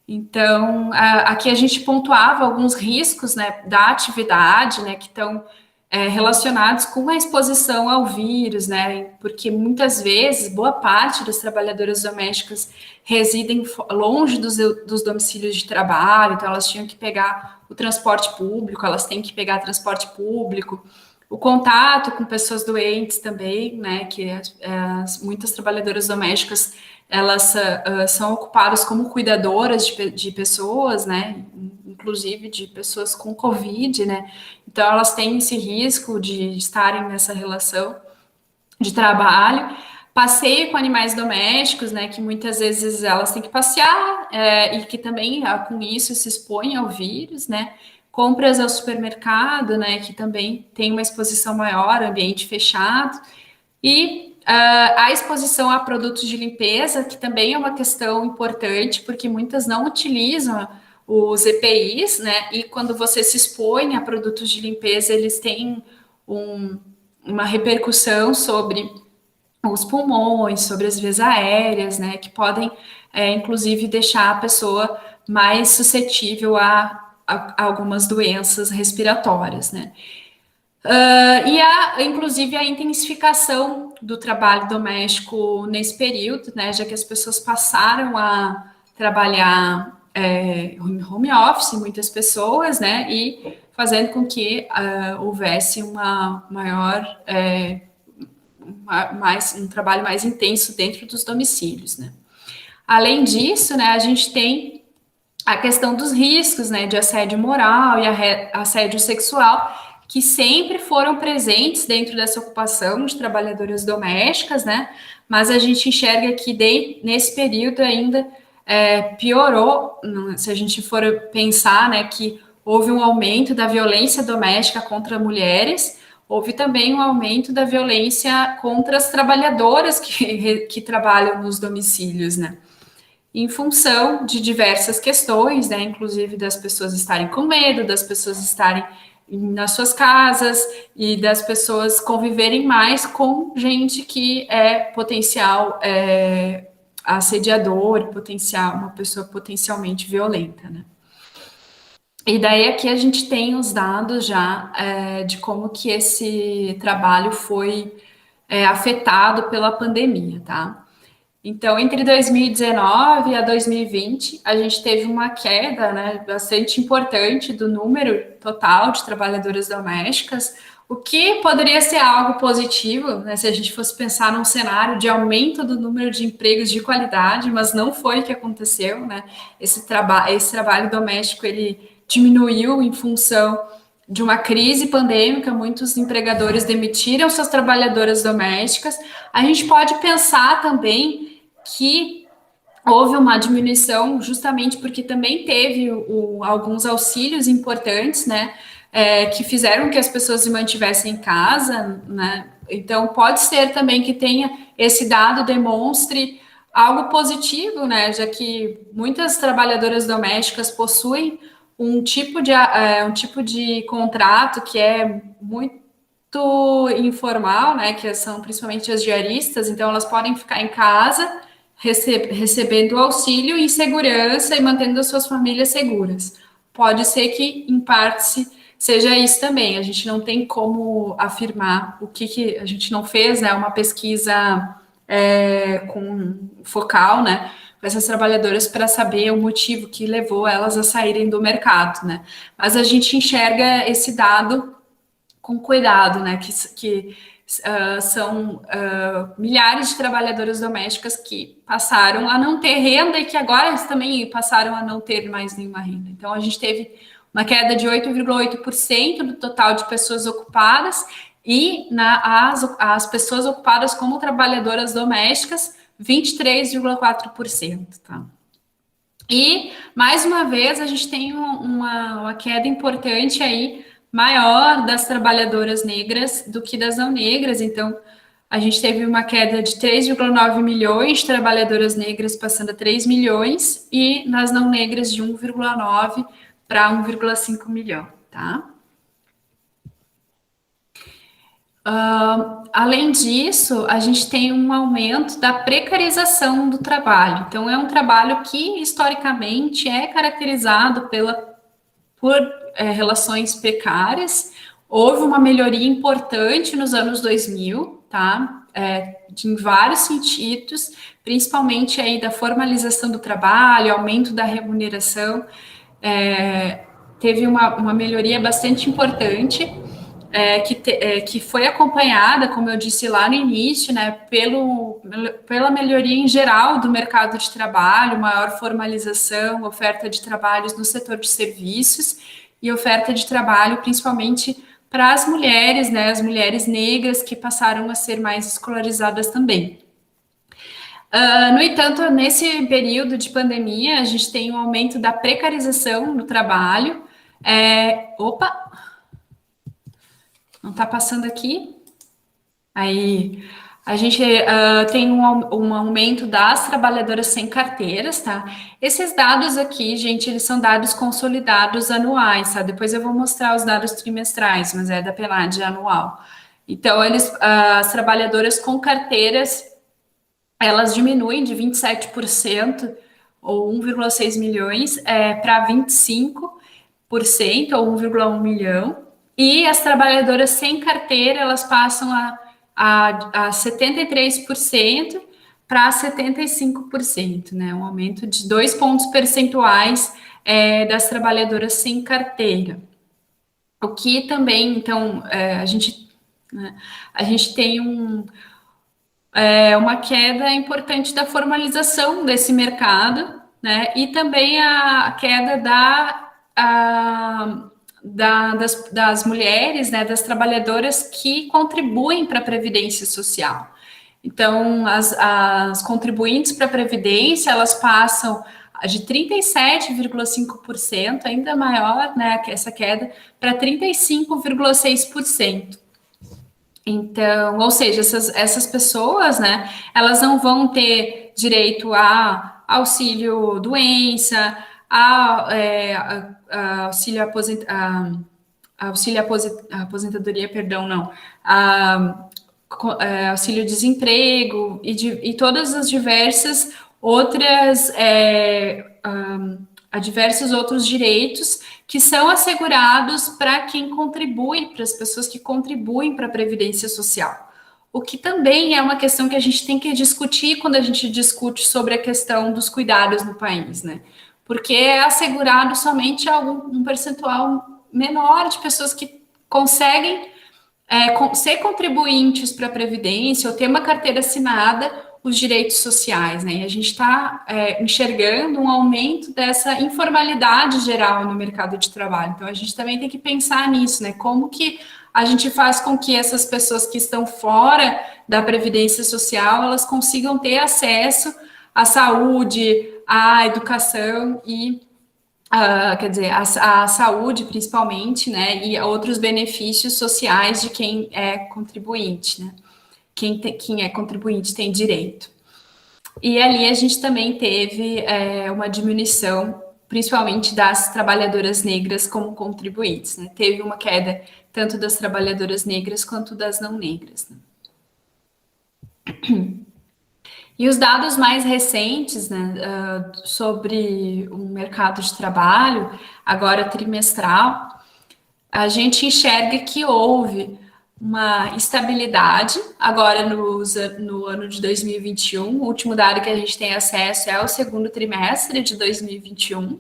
A: Então, aqui a gente pontuava alguns riscos, né, da atividade, né, que estão relacionados com a exposição ao vírus, né, porque muitas vezes, boa parte das trabalhadoras domésticas residem longe dos domicílios de trabalho, então elas tinham que pegar o transporte público, elas têm que pegar transporte público, o contato com pessoas doentes também, né, que muitas trabalhadoras domésticas, elas são ocupadas como cuidadoras de pessoas, né, inclusive de pessoas com Covid, né, então elas têm esse risco de estarem nessa relação de trabalho. Passeio com animais domésticos, né, que muitas vezes elas têm que passear e que também com isso se expõem ao vírus, né, compras ao supermercado, né, que também tem uma exposição maior, ambiente fechado, e a exposição a produtos de limpeza, que também é uma questão importante, porque muitas não utilizam os EPIs, né? E quando você se expõe a produtos de limpeza, eles têm uma repercussão sobre os pulmões, sobre as vias aéreas, né? Que podem, inclusive, deixar a pessoa mais suscetível a algumas doenças respiratórias, né? Inclusive, a intensificação do trabalho doméstico nesse período, né, já que as pessoas passaram a trabalhar home office, muitas pessoas, né, e fazendo com que houvesse uma maior, um trabalho mais intenso dentro dos domicílios, né. Além disso, né, a gente tem a questão dos riscos, né, de assédio moral e assédio sexual, que sempre foram presentes dentro dessa ocupação de trabalhadoras domésticas, né, mas a gente enxerga que nesse período ainda piorou, se a gente for pensar, né, que houve um aumento da violência doméstica contra mulheres, houve também um aumento da violência contra as trabalhadoras que trabalham nos domicílios, né, em função de diversas questões, né, inclusive das pessoas estarem com medo, das pessoas estarem nas suas casas e das pessoas conviverem mais com gente que é potencial assediador, uma pessoa potencialmente violenta, né? E daí aqui a gente tem os dados já de como que esse trabalho foi afetado pela pandemia, tá? Então, entre 2019 a 2020, a gente teve uma queda, né, bastante importante do número total de trabalhadoras domésticas, o que poderia ser algo positivo, né, se a gente fosse pensar num cenário de aumento do número de empregos de qualidade, mas não foi o que aconteceu, né? Esse trabalho doméstico ele diminuiu em função de uma crise pandêmica, muitos empregadores demitiram suas trabalhadoras domésticas. A gente pode pensar também que houve uma diminuição justamente porque também teve alguns auxílios importantes, né, que fizeram que as pessoas se mantivessem em casa, né? Então pode ser também que tenha esse dado demonstre algo positivo, né, já que muitas trabalhadoras domésticas possuem um tipo de contrato que é muito informal, né, que são principalmente as diaristas, então elas podem ficar em casa recebendo auxílio em segurança e mantendo as suas famílias seguras. Pode ser que, em parte, seja isso também. A gente não tem como afirmar o que a gente não fez, né? Uma pesquisa com focal, né? Com essas trabalhadoras para saber o motivo que levou elas a saírem do mercado, né? Mas a gente enxerga esse dado com cuidado, né? Que são milhares de trabalhadoras domésticas que passaram a não ter renda e que agora eles também passaram a não ter mais nenhuma renda. Então, a gente teve uma queda de 8,8% do total de pessoas ocupadas e as pessoas ocupadas como trabalhadoras domésticas, 23,4%, tá? E, mais uma vez, a gente tem uma queda importante aí, maior das trabalhadoras negras do que das não negras. Então, a gente teve uma queda de 3,9 milhões de trabalhadoras negras, passando a 3 milhões, e nas não negras de 1,9 para 1,5 milhão, tá? Além disso, a gente tem um aumento da precarização do trabalho. Então, é um trabalho que, historicamente, é caracterizado por relações precárias. Houve uma melhoria importante nos anos 2000, tá? Em vários sentidos, principalmente aí da formalização do trabalho, aumento da remuneração. Teve uma melhoria bastante importante, que foi acompanhada, como eu disse lá no início, né, pela melhoria em geral do mercado de trabalho, maior formalização, oferta de trabalhos no setor de serviços e oferta de trabalho principalmente para as mulheres, né, as mulheres negras que passaram a ser mais escolarizadas também. No entanto, nesse período de pandemia, a gente tem um aumento da precarização no trabalho. Não está passando aqui? Aí, A gente tem um aumento das trabalhadoras sem carteiras, tá? Esses dados aqui, gente, eles são dados consolidados anuais, tá? Depois eu vou mostrar os dados trimestrais, mas é da PNAD anual. Então, as trabalhadoras com carteiras, elas diminuem de 27%, ou 1,6 milhões, para 25%, ou 1,1 milhão. E as trabalhadoras sem carteira, elas passam a 73% para 75%, né? Um aumento de 2 pontos percentuais das trabalhadoras sem carteira. O que também, então, a gente tem uma queda importante da formalização desse mercado, né? E também a queda das mulheres, né? Das trabalhadoras que contribuem para a Previdência Social. Então, as contribuintes para a Previdência, elas passam de 37,5%, ainda maior, né, essa queda, para 35,6%. Então, ou seja, essas pessoas, né, elas não vão ter direito a auxílio doença, a aposentadoria, perdão, não, auxílio desemprego e todas as diversas outras a diversos outros direitos que são assegurados para quem contribui, para as pessoas que contribuem para a Previdência Social. O que também é uma questão que a gente tem que discutir quando a gente discute sobre a questão dos cuidados no país, né? Porque é assegurado somente um percentual menor de pessoas que conseguem ser contribuintes para a Previdência ou ter uma carteira assinada os direitos sociais, né? E a gente está enxergando um aumento dessa informalidade geral no mercado de trabalho. Então, a gente também tem que pensar nisso, né? Como que a gente faz com que essas pessoas que estão fora da Previdência Social, elas consigam ter acesso à saúde, à educação e quer dizer, a saúde, principalmente, né, e outros benefícios sociais de quem é contribuinte, né? Quem é contribuinte tem direito. E ali a gente também teve uma diminuição, principalmente das trabalhadoras negras como contribuintes, né? Teve uma queda tanto das trabalhadoras negras quanto das não negras, né? E os dados mais recentes, né, sobre o mercado de trabalho, agora trimestral, a gente enxerga que houve uma estabilidade agora no ano de 2021. O último dado que a gente tem acesso é o segundo trimestre de 2021.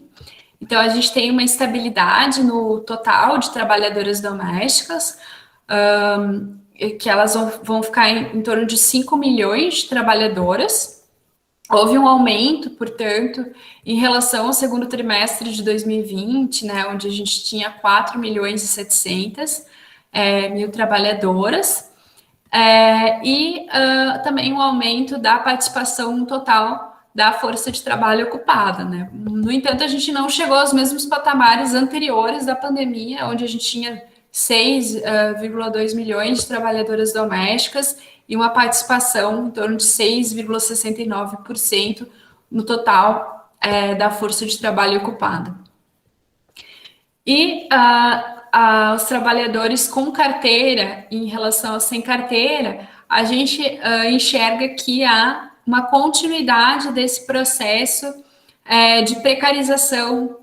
A: Então, a gente tem uma estabilidade no total de trabalhadoras domésticas, que elas vão ficar em torno de 5 milhões de trabalhadoras. Houve um aumento, portanto, em relação ao segundo trimestre de 2020, né, onde a gente tinha 4 milhões e 700 mil trabalhadoras, também um aumento da participação total da força de trabalho ocupada, né? No entanto, a gente não chegou aos mesmos patamares anteriores da pandemia, onde a gente tinha 6,2 milhões de trabalhadoras domésticas e uma participação em torno de 6,69% no total da força de trabalho ocupada. E os trabalhadores com carteira, em relação aos sem carteira, a gente enxerga que há uma continuidade desse processo de precarização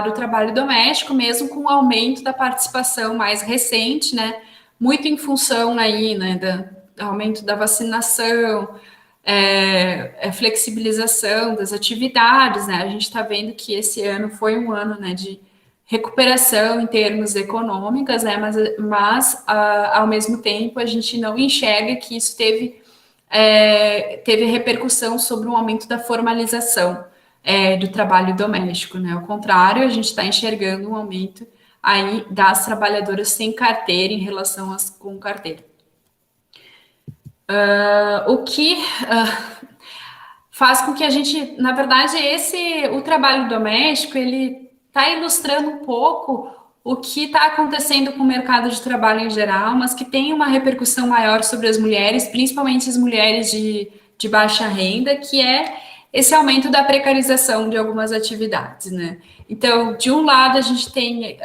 A: do trabalho doméstico, mesmo com o aumento da participação mais recente, né? Muito em função aí, né, do aumento da vacinação, flexibilização das atividades, né? A gente está vendo que esse ano foi um ano, né, de recuperação em termos econômicos, né? Mas ao mesmo tempo a gente não enxerga que isso teve repercussão sobre o aumento da formalização do trabalho doméstico, né? Ao contrário, a gente está enxergando um aumento aí das trabalhadoras sem carteira em relação às com carteira. O que faz com que a gente, na verdade, o trabalho doméstico, ele está ilustrando um pouco o que está acontecendo com o mercado de trabalho em geral, mas que tem uma repercussão maior sobre as mulheres, principalmente as mulheres de baixa renda, que é esse aumento da precarização de algumas atividades, né? Então, de um lado, a gente tem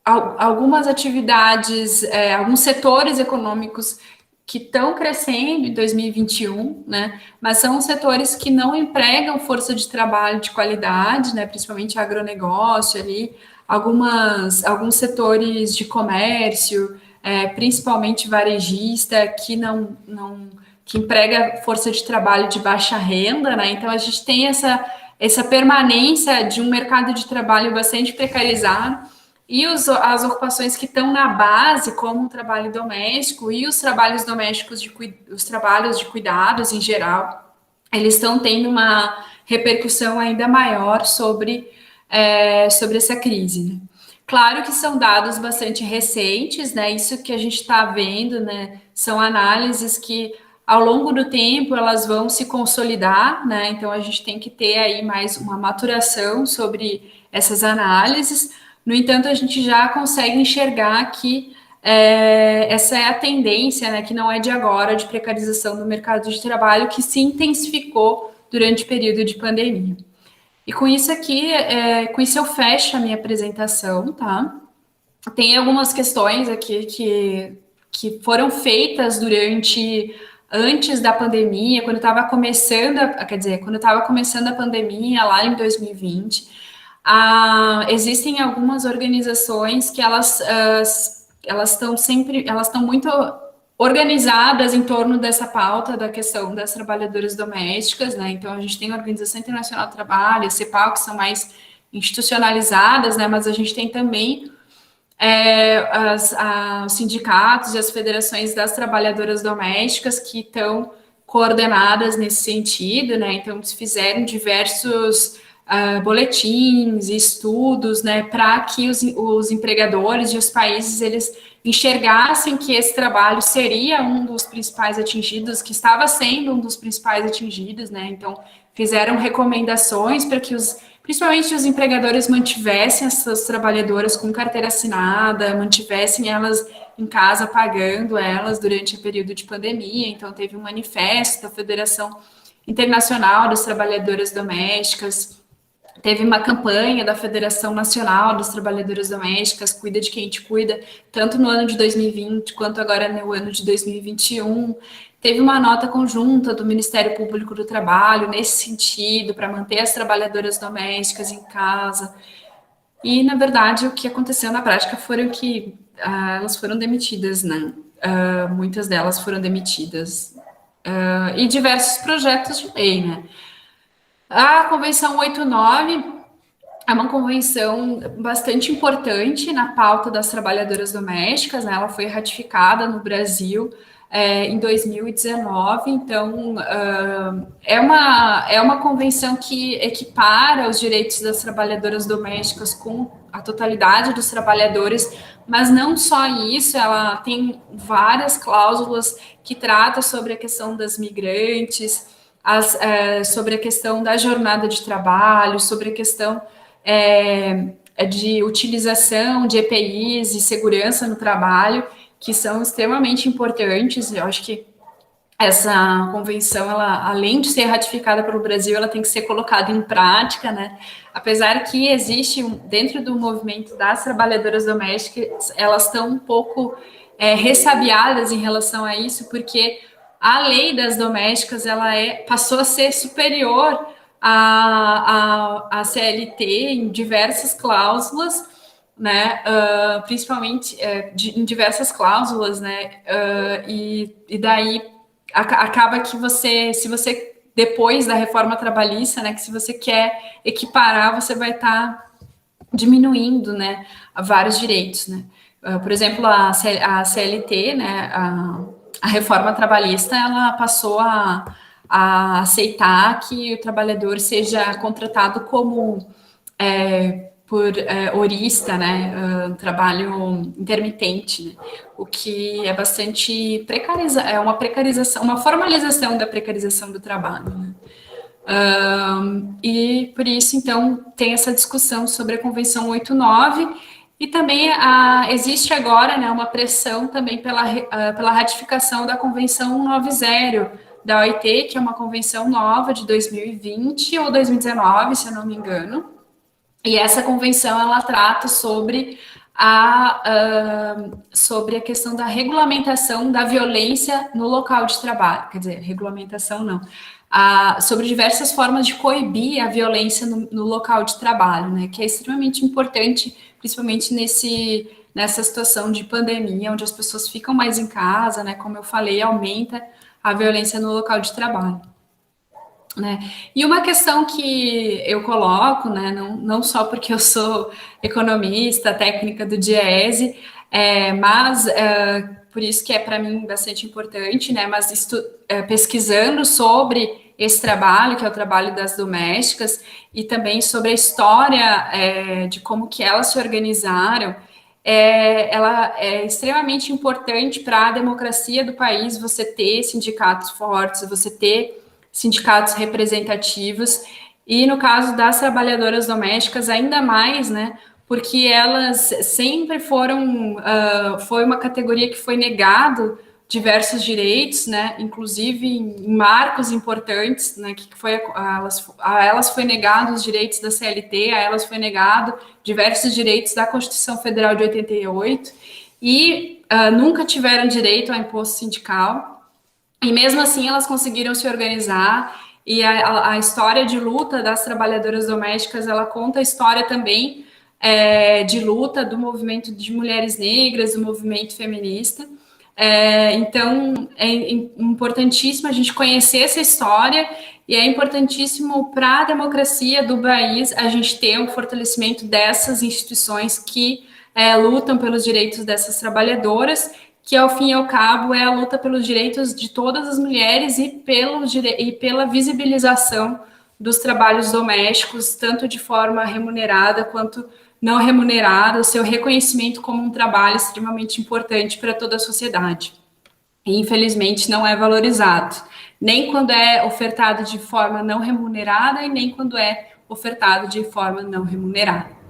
A: algumas atividades, alguns setores econômicos que estão crescendo em 2021, né? Mas são setores que não empregam força de trabalho de qualidade, né? Principalmente agronegócio ali, alguns setores de comércio, principalmente varejista, que não que emprega força de trabalho de baixa renda, né? Então a gente tem essa permanência de um mercado de trabalho bastante precarizado e as ocupações que estão na base, como o trabalho doméstico e os trabalhos domésticos, os trabalhos de cuidados em geral, eles estão tendo uma repercussão ainda maior sobre essa crise. Né? Claro que são dados bastante recentes, né? Isso que a gente está vendo, né? São análises que ao longo do tempo elas vão se consolidar, né? Então a gente tem que ter aí mais uma maturação sobre essas análises. No entanto, a gente já consegue enxergar que essa é a tendência, né, que não é de agora, de precarização do mercado de trabalho, que se intensificou durante o período de pandemia. E com isso aqui, com isso eu fecho a minha apresentação, tá? Tem algumas questões aqui que foram feitas antes da pandemia, quando estava começando, quer dizer, quando estava começando a pandemia, lá em 2020, existem algumas organizações que elas estão muito organizadas em torno dessa pauta da questão das trabalhadoras domésticas, né? Então a gente tem a Organização Internacional do Trabalho, a CEPAL, que são mais institucionalizadas, né? Mas a gente tem também os sindicatos e as federações das trabalhadoras domésticas que estão coordenadas nesse sentido, né? Então, se fizeram diversos boletins e estudos, né, para que os empregadores e os países eles enxergassem que esse trabalho seria um dos principais atingidos, que estava sendo um dos principais atingidos, né? Então, fizeram recomendações para que principalmente os empregadores mantivessem essas trabalhadoras com carteira assinada, mantivessem elas em casa pagando elas durante o período de pandemia. Então, teve um manifesto da Federação Internacional das Trabalhadoras Domésticas, teve uma campanha da Federação Nacional das Trabalhadoras Domésticas, Cuida de Quem Te Cuida, tanto no ano de 2020 quanto agora no ano de 2021. Teve uma nota conjunta do Ministério Público do Trabalho nesse sentido, para manter as trabalhadoras domésticas em casa. E, na verdade, o que aconteceu na prática foram que elas foram demitidas, né? Muitas delas foram demitidas. E diversos projetos de lei, né? A Convenção 89 é uma convenção bastante importante na pauta das trabalhadoras domésticas, né? Ela foi ratificada no Brasil em 2019, então é uma convenção que equipara os direitos das trabalhadoras domésticas com a totalidade dos trabalhadores, mas não só isso, ela tem várias cláusulas que tratam sobre a questão das migrantes, sobre a questão da jornada de trabalho, sobre a questão de utilização de EPIs e segurança no trabalho, que são extremamente importantes. Eu acho que essa convenção, ela, além de ser ratificada pelo Brasil, ela tem que ser colocada em prática, né? Apesar que existe, dentro do movimento das trabalhadoras domésticas, elas estão um pouco ressabiadas em relação a isso, porque a lei das domésticas, passou a ser superior à CLT em diversas cláusulas, né, principalmente em diversas cláusulas, né, e daí acaba que se você, depois da reforma trabalhista, né, que se você quer equiparar, você vai estar diminuindo, né, vários direitos, né. Por exemplo, a CLT, né, a reforma trabalhista, ela passou a aceitar que o trabalhador seja contratado como por horista, né, trabalho intermitente, né, o que é bastante uma precarização, uma formalização da precarização do trabalho, né. E por isso, então, tem essa discussão sobre a Convenção 89 e também existe agora, né, uma pressão também pela ratificação da Convenção 90 da OIT, que é uma convenção nova de 2020 ou 2019, se eu não me engano. E essa convenção ela trata sobre a questão da regulamentação da violência no local de trabalho. Quer dizer, regulamentação não. Sobre diversas formas de coibir a violência no local de trabalho, né? Que é extremamente importante, principalmente nessa situação de pandemia, onde as pessoas ficam mais em casa, né? Como eu falei, aumenta a violência no local de trabalho. Né? E uma questão que eu coloco, né, não só porque eu sou economista, técnica do DIEESE, mas por isso que é para mim bastante importante, né, mas pesquisando sobre esse trabalho, que é o trabalho das domésticas, e também sobre a história de como que elas se organizaram, ela é extremamente importante para a democracia do país, você ter sindicatos fortes, você ter sindicatos representativos, e no caso das trabalhadoras domésticas, ainda mais, né? Porque elas sempre foi uma categoria que foi negado diversos direitos, né? Inclusive em marcos importantes, né? Que foi a elas foi negado os direitos da CLT, a elas foi negado diversos direitos da Constituição Federal de 88 e nunca tiveram direito ao imposto sindical. E mesmo assim elas conseguiram se organizar e a história de luta das trabalhadoras domésticas, ela conta a história também de luta do movimento de mulheres negras, do movimento feminista. Então, é importantíssimo a gente conhecer essa história e é importantíssimo para a democracia do país a gente ter um fortalecimento dessas instituições que lutam pelos direitos dessas trabalhadoras, que ao fim e ao cabo é a luta pelos direitos de todas as mulheres e pela visibilização dos trabalhos domésticos, tanto de forma remunerada quanto não remunerada, o seu reconhecimento como um trabalho extremamente importante para toda a sociedade. E, infelizmente, não é valorizado, nem quando é ofertado de forma não remunerada e nem quando é ofertado de forma não remunerada.